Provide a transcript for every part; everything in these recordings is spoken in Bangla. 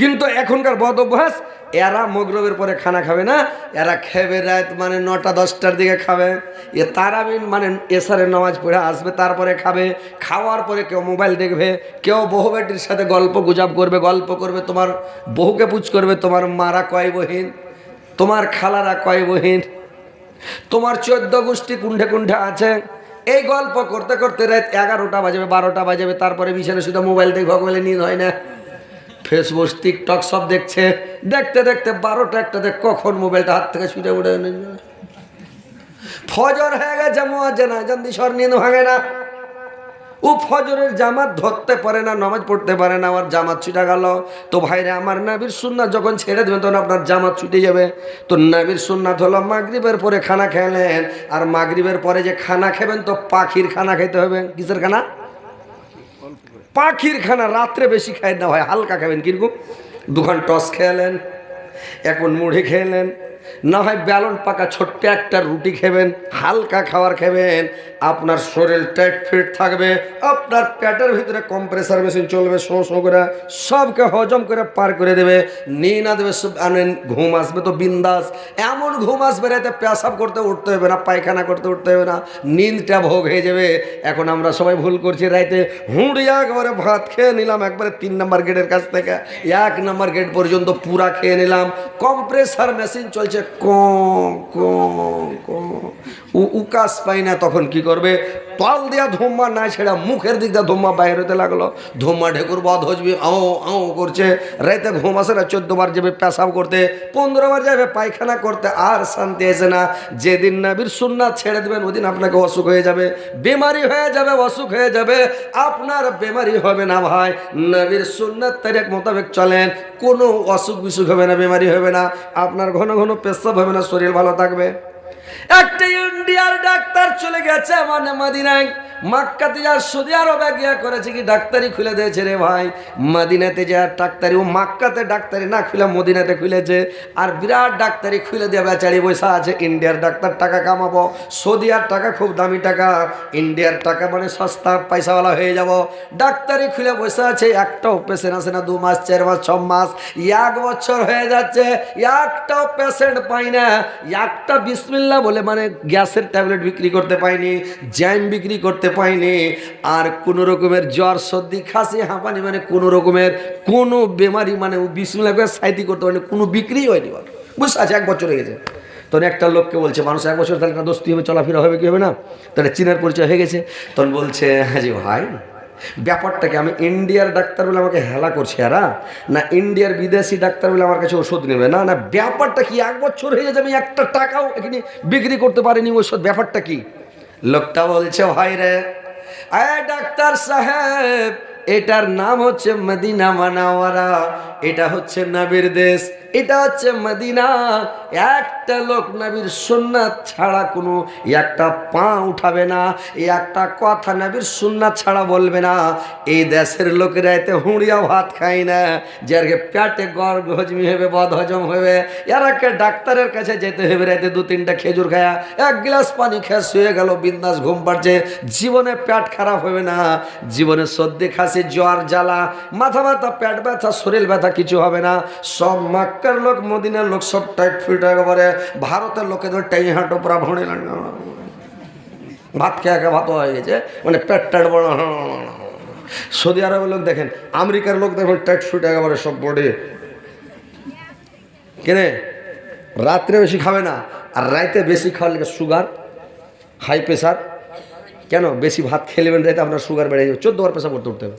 কিন্তু এখনকার বদ অভ্যাস, এরা মগরবের পরে খানা খাবে না, এরা খেবে রাত মানে 9টা 10টার দিকে খাবে। এ তারাবিন মানে এশারের নামাজ পড়ে আসবে, তারপরে খাবে। খাওয়ার পরে কেউ মোবাইল দেখবে, কেউ বহু বেটির সাথে গল্প গুজব করবে, তোমার বহুকে পুছ করবে, তোমার মারা কয় বহিন, তোমার খালারা কয় বহিন, তোমার 14 গোষ্ঠী কুণ্ঠে কুণ্ঠে আছে। এই গল্প করতে করতে রাত 11টা বাজবে, 12টা বাজবে, তারপরে বিছানে শুধু মোবাইল দেখবে, বলে নিদ হয় না, ফেসবুক টিকটক সব দেখছে। দেখতে দেখতে 12টা 1টাতে কখন মোবাইলটা হাত থেকে ছুটে উঠে ফজর হয়ে গেছে, মুয়াজ্জিন আযান দিয়ে নিদ ভাঙে না। ও ফজরের জামাত ধরতে পারে না, নামাজ পড়তে পারে না, আমার জামাত ছুটে গেল। তো ভাইরা আমার, নবীর সুন্নাত যখন ছেড়ে দেবেন তখন আপনার জামাত ছুটে যাবে। তো নবীর সুন্নাত হলো মাগরিবের পরে খানা খেলেন, আর মাগরিবের পরে যে খানা খাবেন তো পাখির খানা খেতে হবে। কিসের খানা? পাখির খানা। রাত্রে বেশি খাই না ভাই, হালকা খাবেন। কিরকম? 2 খান টস খেলেন, এখন মুড়ি খেলেন, না হয় ব্যালন পাকা ছোট্ট একটা রুটি খাবেন, হালকা খাবার খাবেন। আপনার শরীর টাইট ফিট থাকবে, আপনার পেটের ভিতরে কম্প্রেসার মেশিন চলবে, শো শো করে সবকে হজম করে পার করে দেবে। নিয়ে না দেবে, ঘুম আসবে তো বিন্দাস, এমন ঘুম আসবে রাতে পেশাব করতে উঠতে হবে না, পায়খানা করতে উঠতে হবে না, নিন্দটা ভোগ হয়ে যাবে। এখন আমরা সবাই ভুল করছি, রাইতে হুঁড়িয়া একবারে ভাত খেয়ে নিলাম, একবারে 3 নম্বর গেটের কাছ থেকে 1 নম্বর গেট পর্যন্ত পুরা খেয়ে নিলাম, কম্প্রেসার মেশিন চলছে, উকাস পাই না। তখন কি করবে? তল দিয়া ধুম্মা না ছেড়া মুখের দিক দিয়ে ধুম্মা বাইর হতে লাগলো, ধুম্মা ঢেকুর বধ হজবি আও আও করছে। রাইতে ঘুম আসে না, 14 বার যাবে পেশাব করতে, 15 বার যাবে পায়খানা করতে, আর শান্তি আসে না। যেদিন নবীর সুন্নাত ছেড়ে দেবেন ওদিন আপনাকে অসুখ হয়ে যাবে, বেমারি হয়ে যাবে, অসুখ হয়ে যাবে। আপনার বেমারি হবে না ভাই, নবীর সুন্নাত তারিখ মোতাবেক চলেন, কোনো অসুখ বিসুখ হবে না, বেমারি হবে না, আপনার ঘন ঘন পেশাব হবে না, শরীর ভালো থাকবে। একটা ইন্ডিয়ার ডাক্তার চলে গেছে মানে মদিনায়, মক্কাতে যা সৌদি আরবে গিয়া করেছে কি ডাক্তারি খুলে দিয়েছে রে ভাই। মদিনাতে যা ডাক্তারি, ও মক্কাতে ডাক্তারি না খুলে মদিনাতে খুলেছে, আর বিরাট ডাক্তারি খুলে দিয়ে বেচারি বসে আছে। ইন্ডিয়ার ডাক্তার টাকা কামাবো, সৌদিয়ার টাকা খুব দামি টাকা, ইন্ডিয়ার টাকা মানে সস্তা, পয়সাওয়ালা হয়ে যাব। ডাক্তারি খুলে বসে আছে, একটাও পেশেন্ট আসে না, 2 মাস 4 মাস 6 মাস 1 বছর হয়ে যাচ্ছে, একটাও পেশেন্ট পাই না। একটা বিসমিল্লাহ বলে মানে গ্যাসের ট্যাবলেট বিক্রি করতে পাইনি, জ্যাম বিক্রি করতে পাইনি, আর কোনো রকমের জ্বর সর্দি খাসি হাঁপানি মানে কোনো রকমের কোনো বেমারি মানে বিসমিল্লাহ করে সাইতি করতে পারিনি, কোনো বিক্রি হয়নি। বুঝতে আছে 1 বছর হয়ে গেছে। তখন একটা লোককে বলছে, মানুষ 1 বছর তাহলে না দোস্তি হবে, চলাফেরা হবে, কি হবে না, তাহলে চীনের পরিচয় হয়ে গেছে। তখন বলছে, হ্যাঁ জি ভাই, ব্যাপারটাকে আমি ইন্ডিয়ার ডাক্তার বলে আমাকে হেলা করছে এরা, না ইন্ডিয়ার বিদেশি ডাক্তার বলে আমার কাছে ওষুধ নেবে না, না ব্যাপারটা কি? 1 বছর হয়ে গেছে, আমি একটা টাকাও এখানে বিক্রি করতে পারিনি ওষুধ, ব্যাপারটা কি? লোকটা বলছে, ভাই রে ডাক্তার সাহেব, এটার নাম হচ্ছে মদিনা মানাওয়ারা, এটা হচ্ছে নবীর দেশ, এটা হচ্ছে মদিনা। একটা লোক নবীর সুন্নাত ছাড়া কোনো একটা পা উঠাবে না, একটা কথা নবীর সুন্নাত ছাড়া বলবে না। এই দেশের লোকেরা এতে হুঁড়িয়া ভাত খায় না, যারকে পেটে গড় হজমি হবে, বদ হজম হবে, এরাকে ডাক্তারের কাছে যেতে হবে, রাতে 2-3টা খেজুর খায়া 1 গ্লাস পানি খেয়ে শুয়ে গেল, বিন্দাস ঘুম পাড়ছে, জীবনে পেট খারাপ হবে না, জীবনে সর্দি খাসি জ্বর জ্বালা মাথা ব্যথা পেট ব্যথা শরীর ব্যথা কিছু হবে না। সব মক্কার লোক মদিনার লোক সব টাইট ফিট একেবারে, ভারতের লোকেদের টাই হাঁটো পুরা ভরে ভাত খেয়ে ভাত হয়ে গেছে, মানে পেট টাট বড়। সৌদি আরবের লোক দেখেন, আমেরিকার লোক দেখেন টাইট ফিট একেবারে সব বডি, কেনে রাত্রে বেশি খাবে না, আর রাইতে বেশি খাওয়ার লেগে সুগার হাই প্রেশার। কেন? বেশি ভাত খেলেবেন রাইতে আপনার সুগার বেড়ে যাবে, 14 বার পেশাব করতে উঠতে হবে,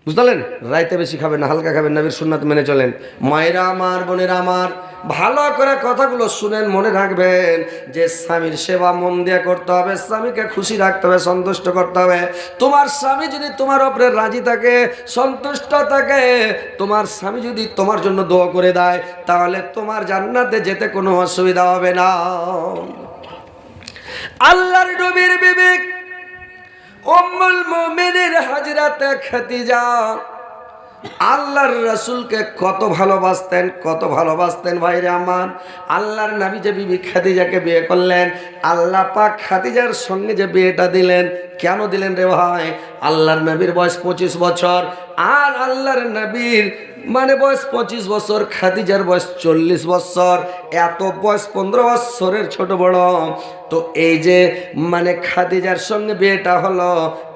বুঝলেন? রাইতে বেশি খাবেন না, হালকা খাবেন, নবীর সুন্নাত মেনে চলেন। মায়েরা আমার, বোনেরা আমার, ভালো করে কথাগুলো শুনেন, মনে রাখবেন যে স্বামীর সেবা মন দিয়ে করতে হবে, স্বামীকে খুশি রাখতে হবে, সন্তুষ্ট করতে হবে। তোমার স্বামী যদি তোমার উপরে রাজি থাকে, সন্তুষ্ট থাকে, তোমার স্বামী যদি তোমার জন্য দোয়া করে দেয়, তাহলে তোমার জান্নাতে যেতে কোনো অসুবিধা হবে না। আল্লাহর নবীর বিবি উম্মুল মুমিনিন হযরতে খাদিজা আল্লাহর রাসূলকে কত ভালোবাসতেন, কত ভালোবাসতেন ভাইরে আমার। আল্লাহর নবী যে বিবি খাদিজাকে বিয়ে করলেন, আল্লাহ পাক খাদিজার সঙ্গে যে বিয়েটা দিলেন, কেন দিলেন রে ভাই? আল্লাহর নবীর বয়স 25 বছর, আর আল্লাহর নবীর মানে বয়স 25 বছর, খাদিজার বয়স 40 বছর, এত বয়স 15 বছরের ছোট বড়। তো এই যে মানে খাদিজার সঙ্গে বিয়েটা হলো,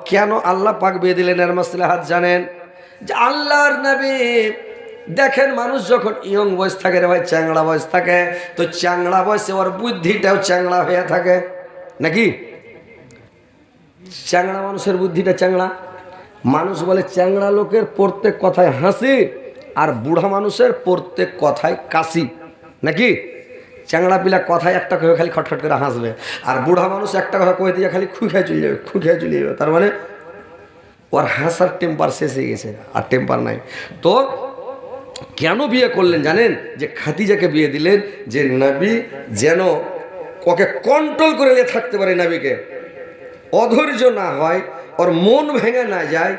কেন আল্লাহ পাক বিয়ে দিলেন এর মাসলাহাত জানেন? যে আল্লাহর নবী দেখেন, মানুষ যখন ইয়ং বয়স থাকে রে ভাই, চ্যাংড়া বয়স থাকে, তো চ্যাংড়া বয়সে ওর বুদ্ধিটাও চ্যাংড়া হয়ে থাকে নাকি? চ্যাংড়া মানুষের বুদ্ধিটা চ্যাংড়া। মানুষ বলে চ্যাংড়া লোকের প্রত্যেক কথায় হাসি, আর বুড়া মানুষের প্রত্যেক কথায় কাশি নাকি? চ্যাংড়া পিলা কথায় একটা কয়ে খালি খটখট করে হাসবে, আর বুড়া মানুষ একটা কথা কয়ে দিয়ে খালি খুঁখে চলে যাবে, খুঁখে চলে যাবে। তার মানে ওর হাসার টেম্পার শেষ হয়ে গেছে, আর টেম্পার নাই। তো কেন বিয়ে করলেন জানেন? যে খাদিজাকে বিয়ে দিলেন যে নবী যেন ওকে কন্ট্রোল করে নিয়ে থাকতে পারে, নবীকে অধৈর্য না হয়, ওর মন ভেঙে না যায়,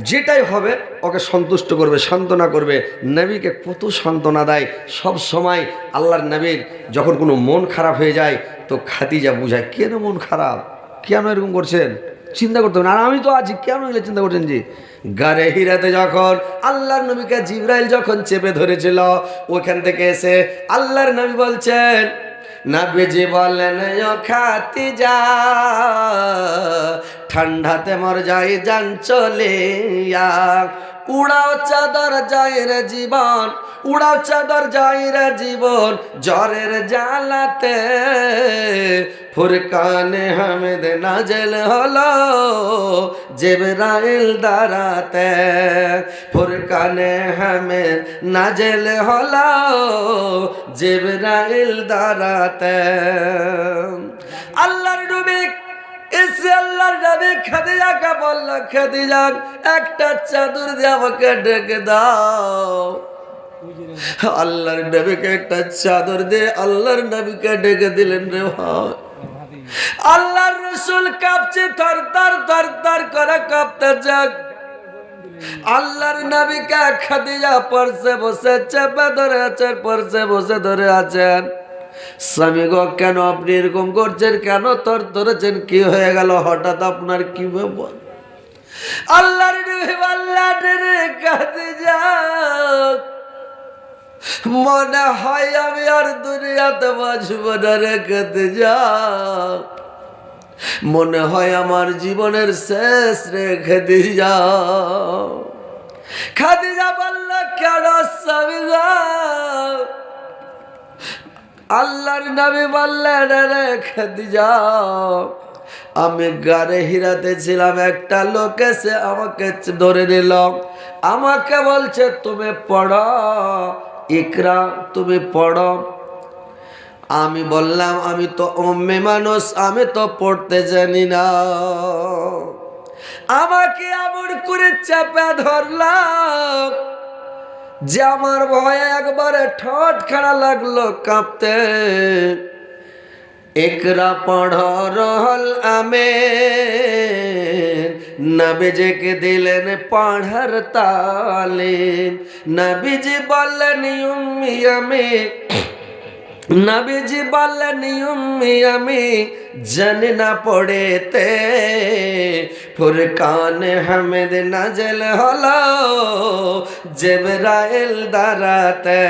যেটাই হবে ওকে সন্তুষ্ট করবে, সান্ত্বনা করবে। নবীকে কত সান্ত্বনা দেয় সব সময়। আল্লাহর নবীর যখন কোনো মন খারাপ হয়ে যায়, তো খাদিজা বুঝায় কেন মন খারাপ, কেন এরকম করছেন, চিন্তা করতে হবে না, আর আমি তো আছি, কেন এলে চিন্তা করছেন? জি, গারে হিরাতে যখন আল্লাহর নবীকে জিবরাইল যখন চেপে ধরেছিল, ওখান থেকে এসে আল্লাহর নবী বলছেন, নবীজি বলেন ও খাদিজা, ঠান্ডাতে মর যাই জান চলিয়া, উড়াও চাদর যায় রে জীবন, উড়াও চাদর যায় রে জীবন, জ্বরের জ্বালাতে ফুরকানে হামিদ নাজেল হলো জিবরাইল দ্বারাতে, ফুরকানে হামিদ নাজেল হলো জিবরাইল দ্বারাতে। আল্লাহর নবী এসে আল্লাহর নবী খাদিজাকে বলল, খাদিজা একটা চাদর দিয়ে আমাকে ঢেকে দাও। আল্লাহর নবীকে একটা চাদর দিয়ে আল্লাহর নবীকে ঢেকে দিলেন রে ভাই। আল্লাহর রাসূল কাঁপছে, থরথর থরথর করে কাঁপতেছে। আল্লাহর নবীকে খাদিজা পরশে বসে চেপে ধরে আছেন, পরশে বসে ধরে আছেন। স্বামী গো, কেন আপনি এরকম করছেন, কেন তর ধরেছেন, কি হয়ে গেল হঠাৎ, আপনার কি ব্যাপার? আল্লাহর নবী বললেন, খাদিজা মনে হয় আমি আর দুনিয়াতে বাঁচব না রে খাদিজা, মনে হয় আমার জীবনের শেষ রে খাদিজা। খাদিজা বলল, কেন স্বামী গো? আল্লাহর নবী বললেন, রে খাদিজা, আমি গারে হিরাতে ছিলাম, একটা লোক এসে আমাকে ধরে নিল, আমাকে বলছে তুমি পড়ো, ইকরা, তুমি পড়ো। আমি বললাম আমি তো উম্মে মানুষ, আমি তো পড়তে জানি না। আমাকে এমন করে চেপে ধরলাম যে আমার ভয়ে একবারে ঠোঁট খাড়া লাগলো কাঁপতে। একরা পড় রহল আমিন, নবীজিকে দিলেন পড়ার তালিম। নবীজি বললেন উম্মি আমি, নবীজি বললেন উম্মি আমি জানি না পড়েতে, ফুরকানে হামিদ নাজেল হলো জিবরাইল দ্বারাতে।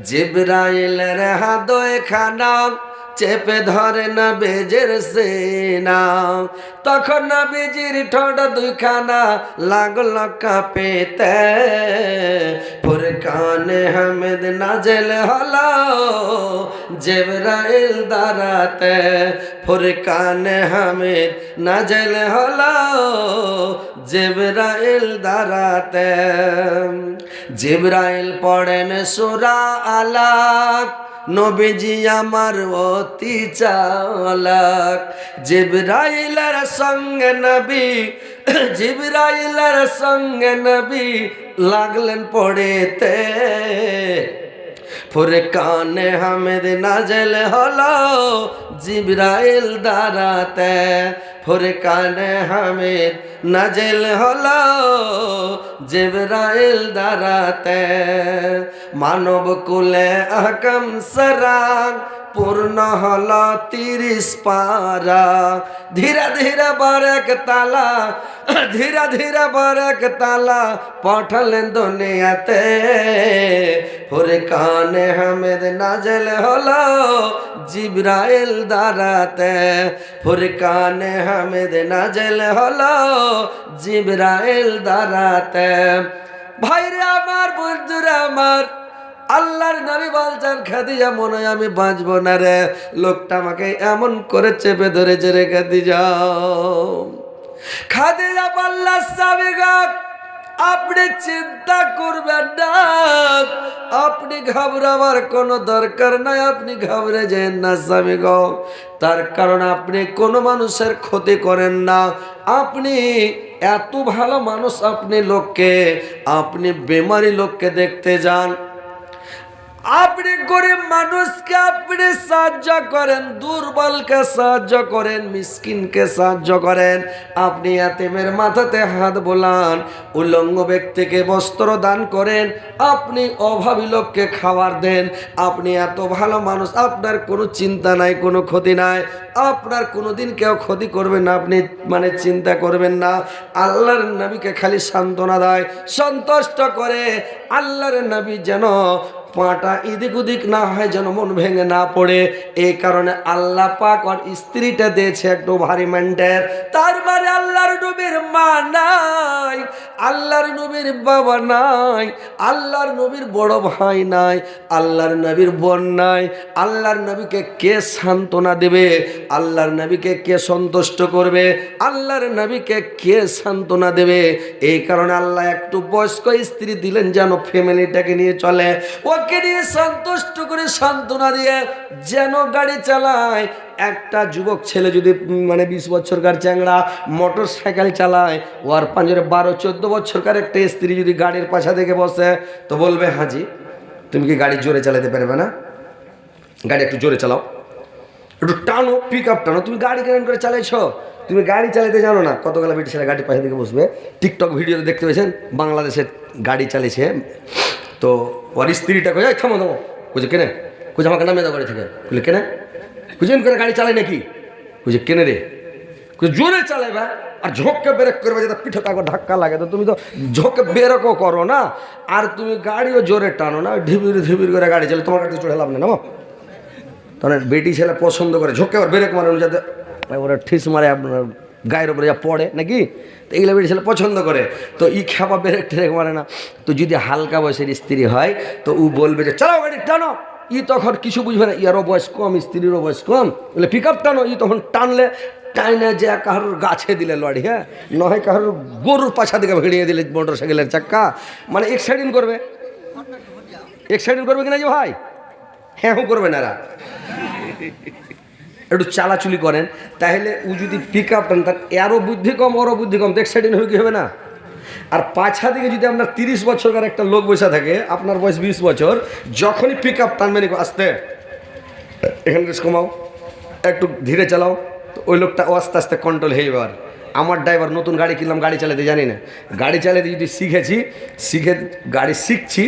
জিবরাইলের হাতোয় খানা চেপে ধরে নবীজির সিনা, তখন নবীজির ঠোঁট দুইখানা লাগলো কাঁপিতে। ফুরকানে হামিদ নাজেল হলো জিবরাইল দ্বারাতে, ফুরকানে হামিদ নাজেল হলো জিবরাইল দ্বারাতে। জিবরাইল পড়েন সূরা আলাক, নবীজি আমার অতি চালাক। জিবরাইলের সঙ্গে নবী, জিবরাইলের সঙ্গে নবী লাগলেন পড়েতে। ফুরকানে হামিদ নাজেল হলো জিবরাইল দ্বারাতে, ফুরকানে হামিদ নাজেল হলো জিবরাইল দ্বারাতে মানব কুলে আহকাম সারা পূর্ণ হলো 30 পারা ধীরে ধীরে বারেক তালা ধীরে ধীরে বারেক তালা পাঠালেন দুনিয়াতে ফুরকানে হামিদ নাজেল হলো জিবরাইল দ্বারাতে ফুরকানে হামিদ নাজেল হলো জিবরাইল দ্বারাতে ভাইরে আমার বন্ধুরা আমার আল্লাহর নবী বলছেন খাদিজা মনে হয় আমি বাঁচবো না রে লোকটা আমাকে এমন করে চেপে ধরেছে রে খাদিজা খাদিজা বললেন স্বামী গো আপনি চিন্তা করবেন না আপনি ঘাবড়াবার কোনো দরকার নাই আপনি ঘাবড়ে যেন না স্বামী গো তার কারণ আপনি কোনো মানুষের ক্ষতি করেন না আপনি এত ভালো মানুষ আপনি লোককে আপনি বেমারি লোককে দেখতে যান আপনি গরিব মানুষকে আপনি সাহায্য করেন দুর্বলকে সাহায্য করেন মিসকিনকে সাহায্য করেন আপনি এতিমের মাথাতে হাত বোলান উলঙ্গ ব্যক্তিকে বস্ত্র দান করেন আপনি অভাবী লোককে খাবার দেন আপনি এত ভালো মানুষ আপনার কোনো চিন্তা নাই কোনো ক্ষতি নাই আপনার কোনোদিন কেউ ক্ষতি করবে না আপনি মানে চিন্তা করবেন না আল্লাহর নবীকে খালি সান্ত্বনা দেয় সন্তুষ্ট করে আল্লাহর নবী যেন পাটা এদিক ওদিক না হয় যেন মন ভেঙে না পড়ে এই কারণে আল্লাহ পাক আর স্ত্রীটা দিয়েছে একটু ভারী মেন্টের তার মানে আল্লাহর নবীর মা নাই আল্লাহর নবীর বাবা নাই আল্লাহর নবীর বড় ভাই নাই আল্লাহর নবীর বোন নাই আল্লাহর নবীকে কে সান্ত্বনা দেবে আল্লাহর নবীকে কে সন্তুষ্ট করবে আল্লাহর নবীকে কে সান্ত্বনা দেবে এই কারণে আল্লাহ একটু বয়স্ক স্ত্রী দিলেন যেন ফ্যামিলিটাকে নিয়ে চলে ওকে নিয়ে সন্তুষ্ট করে সান্ত্বনা দিয়ে যেন গাড়ি চালায় একটা যুবক ছেলে যদি মানে 20 বছরকার চ্যাংড়া মোটর সাইকেল চালায় ওর পাঁচরে 12-14 বছরকার একটা স্ত্রী যদি গাড়ির পাশা থেকে বসে তো বলবে হাজি তুমি কি গাড়ি জোরে চালাতে পারবে না গাড়ি একটু জোরে চালাও একটু টানো পিক আপ টানো তুমি গাড়ি কেমন করে চালাইছো তুমি গাড়ি চালাতে জানো না কতগুলো বেটি ছেলে গাড়ির পাশে থেকে বসবে টিকটক ভিডিওতে দেখতে পেয়েছেন বাংলাদেশের গাড়ি চালিয়েছে তো ওর স্ত্রীটা কোথায় থামো থামো বুঝে কেনে কুঝে আমাকে নামে দাও গাড়ি থেকে বুঝলে কেনে কুঝেন করে গাড়ি চালাই নাকি বুঝে কেনে রে জোরে চালাইবা আর ঝোঁককে ব্রেক করবে যাতে পিঠে একবার ধাক্কা লাগে তো তুমি তো ঝোঁকে ব্রেকও করো না আর তুমি গাড়িও জোরে টানো না ঢিবির ঢিবির করে গাড়ি চালে তোমার কাছে চড়ে লাভ নেই নামো তাহলে বেটি ছেলে পছন্দ করে ঝোঁকে আবার ব্রেক মারে যাতে ওরা ঠিস মারে আপনার গায়ের উপরে যা পড়ে নাকি তো এইগুলো বেটি ছেলে পছন্দ করে তো ই খেপা ব্রেক টেরেক মারে না তো যদি হালকা বয়সের স্ত্রী হয় তো ও বলবে যে চালাও গাড়ি টানো ই তখন কিছু বুঝবে না ইয়ারও বয়স কম স্ত্রীরও বয়স কম বলে পিক আপ টানো ই তখন টানলে টাইনে যে কারোর গাছে দিলে লড়ি হ্যাঁ নয় কারোর গরুর পাছা দিকে ভিড়িয়ে দিলে মোটর সাইকেলের চাক্কা মানে এক্সাইডিং করবে কিনা যে ভাই হ্যাঁ করবে না এরা একটু চালাচুলি করেন তাহলে ও যদি পিক আপ টান তার এরও বুদ্ধি কম ওরও বুদ্ধি কম তো এক্সাইডিং হয়ে কি হবে না আর পাছা দিকে যদি আপনার 30 বছরকার একটা লোক বসে থাকে আপনার বয়স 20 বছর যখনই পিক আপ টানবেন আসতে এখানে কমাও একটু ধীরে চালাও তো ওই লোকটা আস্তে আস্তে কন্ট্রোল হয়ে যাবে আর আমার ড্রাইভার নতুন গাড়ি কিনলাম গাড়ি চালাতে জানি না গাড়ি চালাতে যদি শিখে গাড়ি শিখছি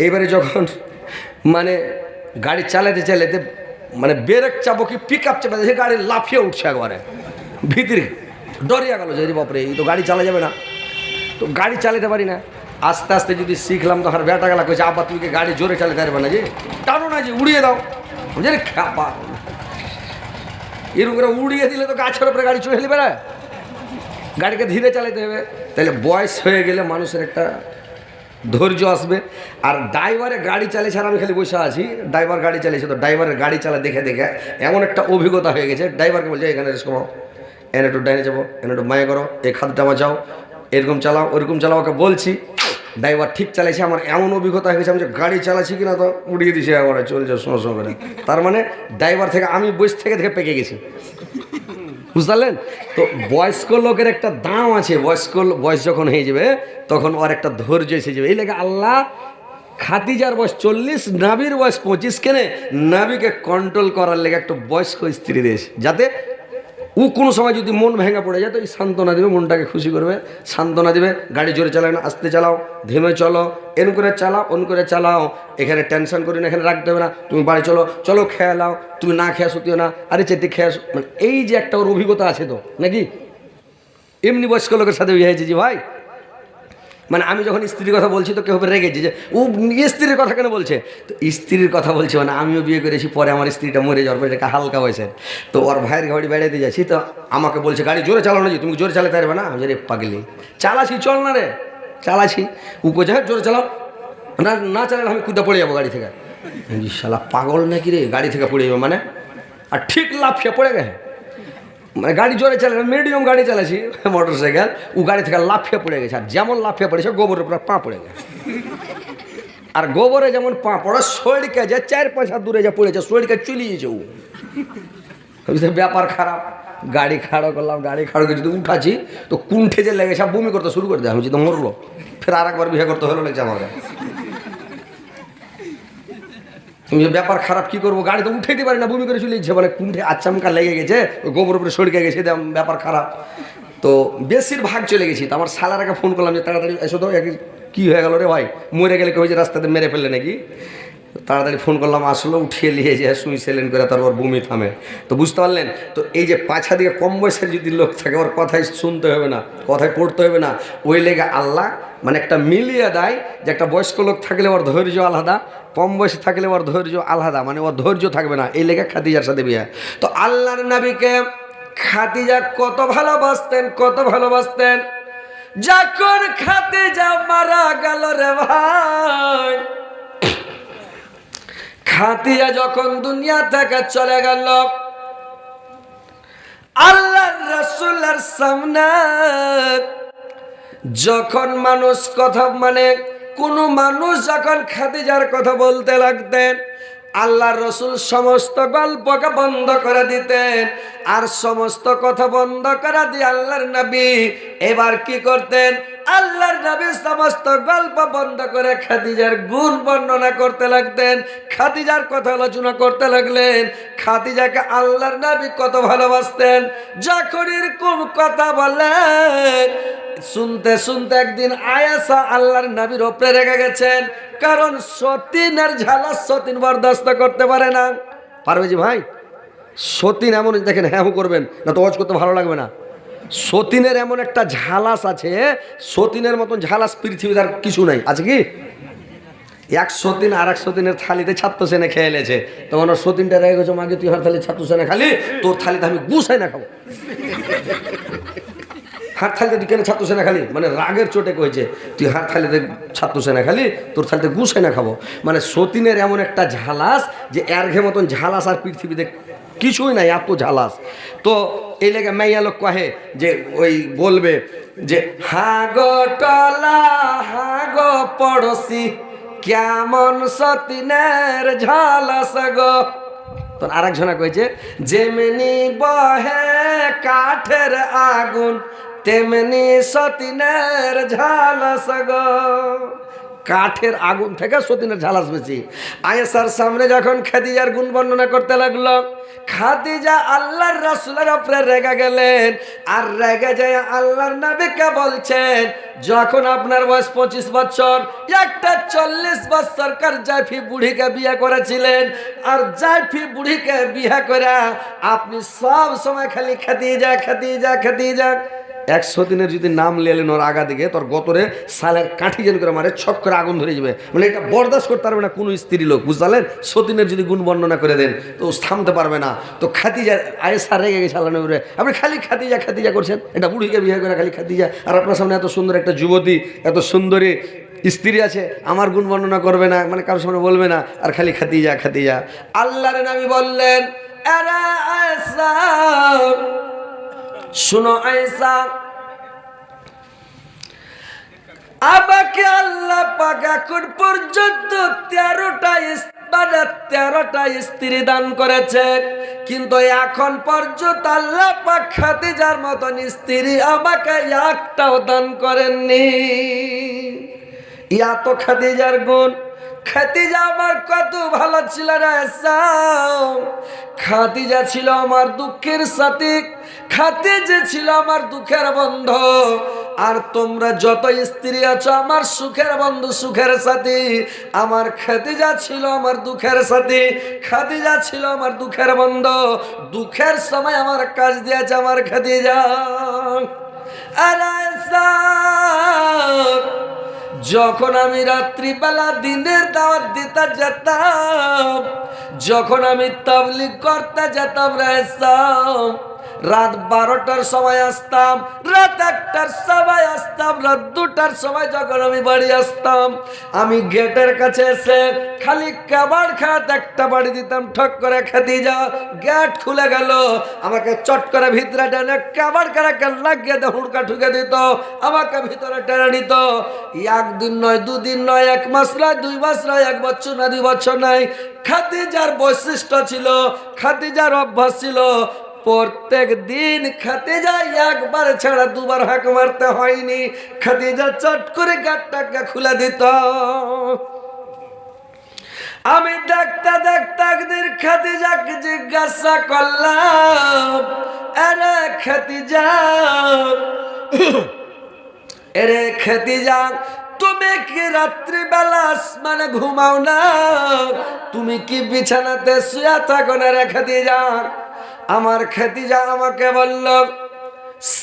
এবারে যখন মানে গাড়ি চালাতে মানে ব্রেক চাপো কি পিক আপ চাপা সে গাড়ি লাফিয়ে উঠছে একবারে ভিতরে ডরিয়া গেল যে বাপরে এই তো গাড়ি চালা যাবে না তো গাড়ি চালাতে পারি না আস্তে আস্তে যদি শিখলাম তো আর বেটা গেলা কইছে আবার তুমি কি গাড়ি জোরে চালাতে পারবে না যে টানো না যে উড়িয়ে দাও বুঝলি খাপা এরকম করে উড়িয়ে দিলে তো গাছের উপরে গাড়ি চড়ে নেবে না গাড়িকে ধীরে চালাতে হবে তাহলে বয়স হয়ে গেলে মানুষের একটা ধৈর্য আসবে আর ড্রাইভারে গাড়ি চালিয়েছে আর আমি খালি বসে আছি ড্রাইভার গাড়ি চালিয়েছে তো ড্রাইভারের গাড়ি চালা দেখে এমন একটা অভিজ্ঞতা হয়ে গেছে ড্রাইভারকে বলছে এখানে কমাও এনে একটু ডাইনে যাবো এনে একটু মায়ে করো এক হাতটা মাচাও এরকম চালাও ওরকম চালাও ওকে বলছি ড্রাইভার ঠিক চালাইছে আমার এমন অভিজ্ঞতা হয়ে গেছে আমি যে গাড়ি চালাচ্ছি কিনা তো উড়িয়ে দিছে আমার চলছে সমস্যা করে তার মানে ড্রাইভার থেকে আমি বসে থেকে পেকে গেছি বুঝতে পারলেন তো বয়স্ক লোকের একটা দাম আছে বয়স যখন হয়ে যাবে তখন ওর একটা ধৈর্য এসে যাবে এই লেগে আল্লাহ খাদিজার বয়স 40 নাবির বয়স 25 কেনে নাবিকে কন্ট্রোল করার লেগে একটা বয়স্ক স্ত্রী দেশ যাতে ও কোনো সময় যদি মন ভেঙে পড়ে যায় তো এই সান্ত্বনা দেবে, মনটাকে খুশি করবে, সান্ত্বনা দেবে। গাড়ি জোরে চালায় না, আস্তে চালাও, থেমে চলো, এন করে চালাও, অন করে চালাও, এখানে টেনশন করি না, এখানে রাখতে হবে না, তুমি বাড়ি চলো, চলো খেয়ে নাও, তুমি না খেয়ে শুতিও না, আরে চেতে খেয়ে, মানে এই যে একটা ওর অভিজ্ঞতা আছে তো নাকি। এমনি বয়স্ক লোকের সাথে বিয়ে হয়েছে জি ভাই। মানে আমি যখন স্ত্রীর কথা বলছি তো কেউ রেগেছি যে ও স্ত্রীর কথা কেন বলছে, তো স্ত্রীর কথা বলছি মানে আমিও বিয়ে করেছি, পরে আমার স্ত্রীটা মরে যাওয়ার পরে এটা হালকা বয়সে, তো ওর ভাইয়ের গাড়ি বেড়াইতে যাচ্ছি, তো আমাকে বলছে গাড়ি জোরে চালানো জি, তুমি জোরে চালাতে পারবে না, আমি রে পাগলি চালাছি, চল না রে চালাছি, ও কোথায় হ্যাঁ জোরে চালাও, না না চালালে আমি কুদা পড়ে যাবো গাড়ি থেকে। শালা পাগল নাকি রে, গাড়ি থেকে পড়ে যাবো মানে, আর ঠিক লাফিয়ে পড়ে গেছে, মানে গাড়ি জোরে চালানো, মিডিয়াম গাড়ি চালাচ্ছি মোটর সাইকেল, ও গাড়ি থেকে লাফিয়ে পড়ে গেছে, আর যেমন লাফিয়ে পড়েছে গোবরের উপর পা পড়ে গেছে, আর গোবরে যেমন পা পড়ে শরীরকে যে 4-5 হাত দূরে যা পড়েছে, শরীরকে চলিয়েছে ও, ব্যাপার খারাপ। গাড়ি খাড়ো করলাম, গাড়ি খাড়ো করে যদি উঠাচ্ছি তো কুণ্ঠে যে লেগে সব বমি করতে শুরু করে দেয়, আমি যদি মরলো, ফের আর একবার বিয়ে করতে হলো লেগেছে আমাকে। তুমি ব্যাপার খারাপ, কি করবো, গাড়ি তো উঠাইতে পারি না, বমি করে চলে যাচ্ছে, মানে কুণ্ঠে আচ্চামকা লেগে গেছে, ওই গোবর উপরে সরকে গেছে, ব্যাপার খারাপ। তো বেশিরভাগ চলে গেছি, তো আমার শালারাকে ফোন করলাম যে তাড়াতাড়ি এসো তো, কী হয়ে গেল রে ভাই, মরে গেলে কেউ যে রাস্তাতে মেরে ফেললে নাকি, তাড়াতাড়ি ফোন করলাম, আসলো উঠিয়ে নিয়ে যে সুই সেলেন করে তারপর বমি থামে। তো বুঝতে পারলেন তো, এই যে পাছা দিকে কম বয়সের যদি লোক থাকে ওর কথাই শুনতে হবে না, কথায় পড়তে হবে না, ওই লেগে আল্লাহ মানে একটা মিলিয়ে দেয় যে একটা বয়স্ক লোক থাকলে ওর ধৈর্য আলাদা, কম বয়সে থাকলে ওর ধৈর্য আলাদা, মানে ওর ধৈর্য থাকবে না, এই লেগে খাদিজার সাথে বিয়ে। তো আল্লাহর নবীকে খাদিজা কত ভালোবাসতেন, কত ভালোবাসতেন, যখন খাদিজা মারা গেল রে ভাই, খাদিজা যখন দুনিয়া থেকে চলে গেল, আল্লাহর রাসূলের সামনে যখন মানুষ কথা মানে কোন মানুষ যখন খাদিজার কথা বলতে লাগতেন, আল্লাহর রাসূল সমস্ত গল্পকে বন্ধ করে দিতেন, আর সমস্ত কথা বন্ধ করে দিয়ে আল্লাহর নবী এবার কি করতেন, আল্লাহর নবী সমস্ত গল্প বন্ধ করে খাদিজার গুণ বর্ণনা করতে লাগতেন, খাদিজার কথা আলোচনা করতে লাগলেন, খাদিজাকে আল্লাহর নবী কত ভালোবাসতেন। যখন এরকম কথা বলেন শুনতে শুনতে একদিন আয়েশা আল্লাহর নবীর উপরে রেগে গেছেন, কারণ সতীনের ঝালা সতীন বরদাস্ত করতে পারে না। পারবে জি ভাই, সতীন এমন দেখেন হ্যাঁ করবেন না তো ওয়াজ করতে ভালো লাগবে না, সতীনের এমন একটা ঝালাস আছে, সতীনের মতন ঝালাস পৃথিবীতে আর কিছু নাই। আছে কি, এক সতীন আর এক সতীনের থালিতে ছাত্র সেনে খেয়ে এলেছে, তখন ওর সতীনটা রেগে গেছে, মাকে তুই হার থালি ছাত্র সেনে খালি, তোর থালিতে আমি গুছাই না খাবো, হাত থালিতে তুই কেন ছাত্র সেনা খালি, মানে রাগের চোটে কয়েছে তুই হাত থালিতে ছাত্র সেনা খালি, তোর থালিতে গুছাই না খাবো। মানে সতীনের এমন একটা ঝালাস যে এর ঘে মতন ঝালাস আর পৃথিবীতে কিছুই নাই, এত ঝালাস। তো এই লেগে মাইয়া লোক কহে যে ওই বলবে যে হাগো টলা হাগো পড়োশি কেমন সতীনের ঝালাস গো। তো আরেকজনা কইছে যেমনি বহে কাঠের আগুন তেমনি সতীনের ঝালাস গো, কাঠের আগুন থেকে সতীনের ঝালাস বেশি। আয়েশার সামনে যখন খাদিজার গুণ বর্ণনা করতে লাগলো, খাদিজা আল্লাহর রাসূলের উপরে রেগে গেলেন, আর রেগে যায় আল্লাহর নবীকে বলছেন, যখন আপনার বয়স 25 বছর, একটা 40 বছরকার জাইফি বুড়িকে বিয়ে করেছিলেন, আর জাইফি বুড়িকে বিয়ে করে আপনি সব সময় খালি খাদিজা খাদিজা খাদিজা, 100 দিনের যদি নাম লেলেন ওর আগা দিকে তোর গতরে সালের কাঠি যেন করে মারে, ছক করে আগুন ধরে যাবে, মানে এটা বরদাস্ত করতে পারবে না কোনো স্ত্রী লোক, বুঝলেন। সতীনের যদি গুণ বর্ণনা করে দেন তো থামতে পারবে না। তো খাদিজা আয়েশা রেগে গেছে আল্লাহ নবীর, আপনি খালি খাদিজা খাদিজা করছেন, এটা বুড়িকে বিয়ে করে খালি খাদিজা, আর আপনার সামনে এত সুন্দর একটা যুবতী এত সুন্দরী স্ত্রী আছে, আমার গুণ বর্ণনা করবে না, মানে কারোর সামনে বলবে না, আর খালি খাদিজা খাদিজা। আল্লাহর নবী বললেন, আরে আয়েশা শুনো, আয়েশা আমাকে আল্লাহ পাক এখন পর্যন্ত 13টা স্ত্রী দান করেছে, কিন্তু এখন পর্যন্ত আল্লাহ পাক খাদিজার মতন স্ত্রী আমাকে একটাও দান করেননি। ইয়া তো খাদিজার গুণ, খাদিজা আমার কত ভালো ছিল রে সাম। খাদিজা ছিল আমার দুঃখের সাথী, খাদিজা ছিল আমার দুঃখের বন্ধু। আর তোমরা যত স্ত্রী আছো আমার সুখের বন্ধু, সুখের সাথী। আমার খাদিজা ছিল আমার দুঃখের সাথী, খাদিজা ছিল আমার দুঃখের বন্ধু। দুঃখের সময় আমার কাজ দিয়েছে আমার খাদিজা। যখন আমি রাত্রিবেলা দিনের দাওয়াত দিতে যেতাম, যখন আমি তাবলীগ করতে যেতাম রাইসাম, রাত 12টার সময় আসতাম, রাত 1টার সময় আসতাম, রাত 2টার সময় যখন আমি বাড়ি আসতাম, আমি গেটের কাছে এসে খালি কাবাড় খাতে একটা বাড়ি দিতাম, ঠক করে খাদিজা গেট খুলে গেল, আমাকে চট করে ভিতরে টেনে কাবাড় করে লাগিয়ে দিয়ে হুড়কা ঠুকে দিত, আমাকে ভিতরে টেনে নিত। একদিন নয়, দুদিন নয়, 1 মাস নয়, 2 মাস নয়, 1 বছর নয়, 2 বছর নয়। খাদিজার বৈশিষ্ট্য ছিল, খাদিজার অভ্যাস ছিল, প্রত্যেক দিন খাদিজা একবার ছাড়া 2 বার হাঁক মারতে হয়নি। খাদিজা চট করে গেটটাকে খুলে দিত। আমি দেখতে দেখতে একদিন খাদিজাকে জিজ্ঞাসা করলাম, আরে খাদিজা, এরে খাদিজা, তুমি কি রাত্রিবেলা আসমানে ঘুমাও না? তুমি কি বিছানাতে শুয়ে থাকো না রে খাদিজা? আমার খাদিজা আমাকে বলল,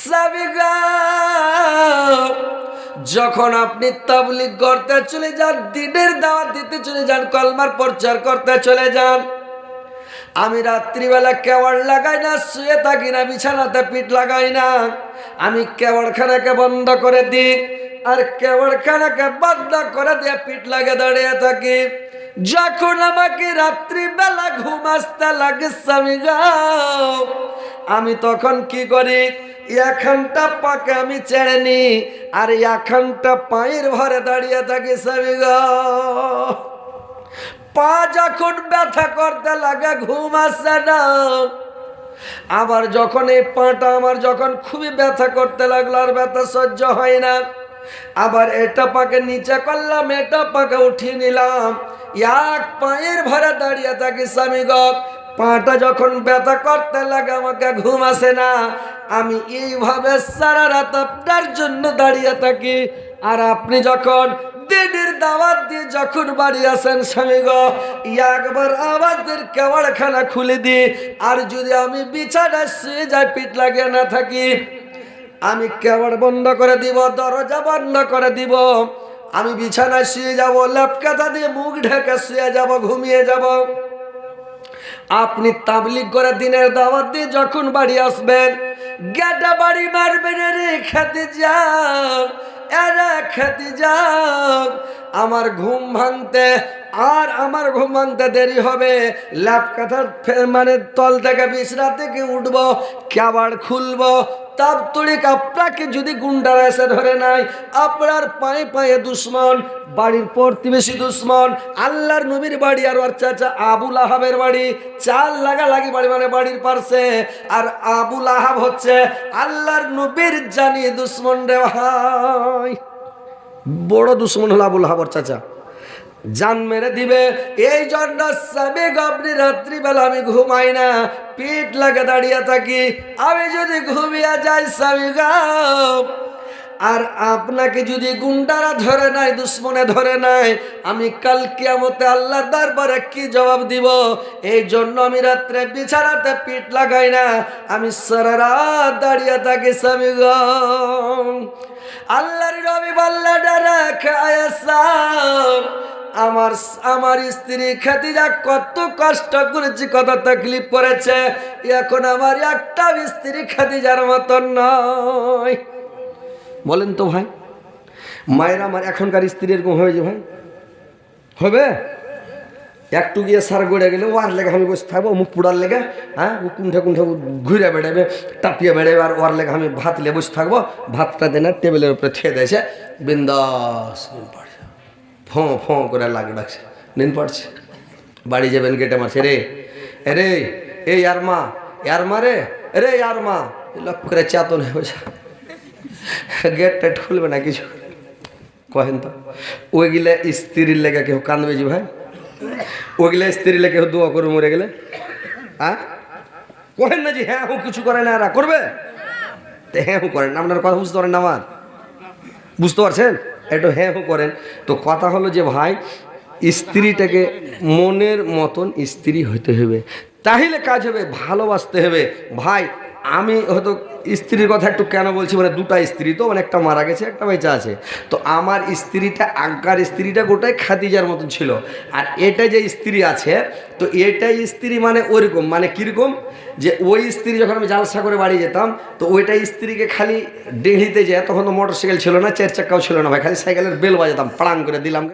সাবিগা, যখন আপনি তাবলীগ করতে চলে যান, দিনের দাওয়াত দিতে চলে যান, কলমার প্রচার করতে চলে যান, আমি রাত্রিবেলা কেওয়াড় লাগাই না, শুয়ে থাকি না, বিছানাতে পিঠ লাগাই না, আমি কেওয়াড়খানাকে বন্ধ করে দিই, আর কেওয়াড়খানাকে বন্ধ করে দিয়ে পিঠ লাগে দাঁড়িয়ে থাকি। যখন আমাকে রাত্রিবেলা ঘুম আসতে লাগে স্বামী গো, আমি তখন কি করি, এখানটা পাকে আমি ছেড়ে নি, আর এখানটা পায়ের ভরে দাঁড়িয়ে থাকি স্বামী গো। পা যখন ব্যথা করতে লাগে ঘুম আসে না, আবার যখন এই পাটা আমার যখন খুবই ব্যথা করতে লাগলো, আর ব্যথা সহ্য হয় না, আবার এটা পাকে নিচে করলাম, এটা পাকে উঠিয়ে নিলাম, 1 পায়ের ভরে দাঁড়িয়ে থাকি স্বামী গো। পাটা যখন ব্যথা করতে লাগে আমাকে ঘুম আসে না, আমি এইভাবে সারা রাত আপনার জন্য দাঁড়িয়ে থাকি। আর আপনি যখন দিনের দাওয়াত দিয়ে যখন বাড়ি আসেন স্বামী গো, একবার আমাদের কেওয়াড়খানা খুলে দিই, আর যদি আমি বিছানায় শুয়ে যাই, পিঠ লাগিয়ে না থাকি, আমি কেওয়াড় বন্ধ করে দিব, দরজা বন্ধ করে দিব, আমি বিছানায় শুয়ে যাব, লেপকাতা দিয়ে মুখ ঢেকে শুয়ে যাব, ঘুমিয়ে যাব। আপনি তাবলীগ করে দিনের দাওয়াত দিয়ে যখন বাড়ি আসবেন, গেটে বাড়ি মারবেন, রে খাদিজা, এরে খাদিজা, আমার ঘুম ভাঙতে দেরি হবে। ল্যাপ কাঁথার মানে তল থেকে বিছরা থেকে উঠবো, কেওয়াড় খুলবো, তাপ তড়িক আপনাকে যদি গুন্ডারা এসে ধরে নাই, আপনার পায়ে পায়ে দুশ্মন, বাড়ির প্রতিবেশী দুশ্মন, আল্লাহর নবীর বাড়ি আর ওর চাচা আবুল আহাবের বাড়ি, চাল লাগালাগি বাড়ি, মানে বাড়ির পাশে। আর আবুল আহাব হচ্ছে আল্লাহর নবীর জানি দুশ্মন রে ভাই, বড় দুশ্মন হলো আবুল আহাব ওর চাচা, জান মেরে দিবে। এই জন্য স্বামী আপনি রাত্রিবেলা আমি ঘুমাই না, পিঠ লাগে দাঁড়িয়ে থাকি। আমি যদি ঘুমিয়ে যাই স্বামী গাব, আর আপনাকে যদি গুন্ডারা ধরে নাই, দুশ্মনে ধরে নাই, আমি কাল কিয়ামতে আল্লাহর দরবারে কি জবাব দিব? এই জন্য আমি রাত্রে বিছানাতে পিঠ লাগাই না, আমি সারা রাত দাঁড়িয়ে থাকি স্বামী গো। আল্লাহর নবী বললেন, আমার স্ত্রী খাদিজা কত কষ্ট করেছে, কত তকলিফ করেছে, এখন আমার একটা স্ত্রী খাদিজার মতন নয়। বলেন তো ভাই, মায়ের আমার এখনকার স্ত্রী এরকম হয়েছে ভাই? হবে? একটু গিয়ে সার গড়ে গেলে ওয়ার লেগে আমি বসে থাকবো, মুখ পুড়ার লেগে, হ্যাঁ, ও কুণ্ঠে কুণ্ঠে ঘুরে বেড়াবে, টাপিয়ে বেড়াবে, আর ওয়ার লেগে আমি ভাত লে বসে থাকবো, ভাতটা দেন টেবিলের উপরে খেয়ে দিয়েছে, বিন্দাস নিন পড়ছে, ফোঁ ফোঁ করে লাগে ডাকছে, নিন পড়ছে, বাড়ি যাবেন, গেটে মারছে, রে রে এই আর মা রে, রে আর মা, লক্ষ করে চাতন হয়ে বসে, গেট টেট খুলবে না কিছু, কহেন তো ওইগুলা স্ত্রীর লেগে কেউ কান্দবে জি ভাই? ওইগুলা স্ত্রীর লেগে কেউ দোয়া করে মরে গেলে কহেন না যে হ্যাঁ ও কিছু করে না এরা করবে, হ্যাঁ হু করেন। আপনার কথা বুঝতে পারেন না? আমার বুঝতে পারছেন? একটু হ্যাঁ হু করেন। তো কথা হলো যে ভাই স্ত্রীটাকে মনের মতন স্ত্রী হইতে হবে, তাহলে কাজ হবে, ভালোবাসতে হবে। ভাই আমি হয়তো স্ত্রীর কথা একটু কেন বলছি, মানে দুটা স্ত্রী তো, মানে একটা মারা গেছে একটা বেঁচে আছে। তো আমার স্ত্রীটা আজ্ঞার স্ত্রীটা গোটাই খাদিজার মতন ছিল, আর এটা যে স্ত্রী আছে তো এটাই স্ত্রী মানে ওইরকম, মানে কীরকম যে ওই স্ত্রী যখন আমি জালসা করে বাড়ি যেতাম তো ওইটাই স্ত্রীকে খালি ডেঁড়িতে যায়, তখন তো মোটর সাইকেল ছিল না, চার চাক্কাও ছিল না ভাই, খালি সাইকেলের বেল বাজাতাম, পাড়াং করে দিলাম।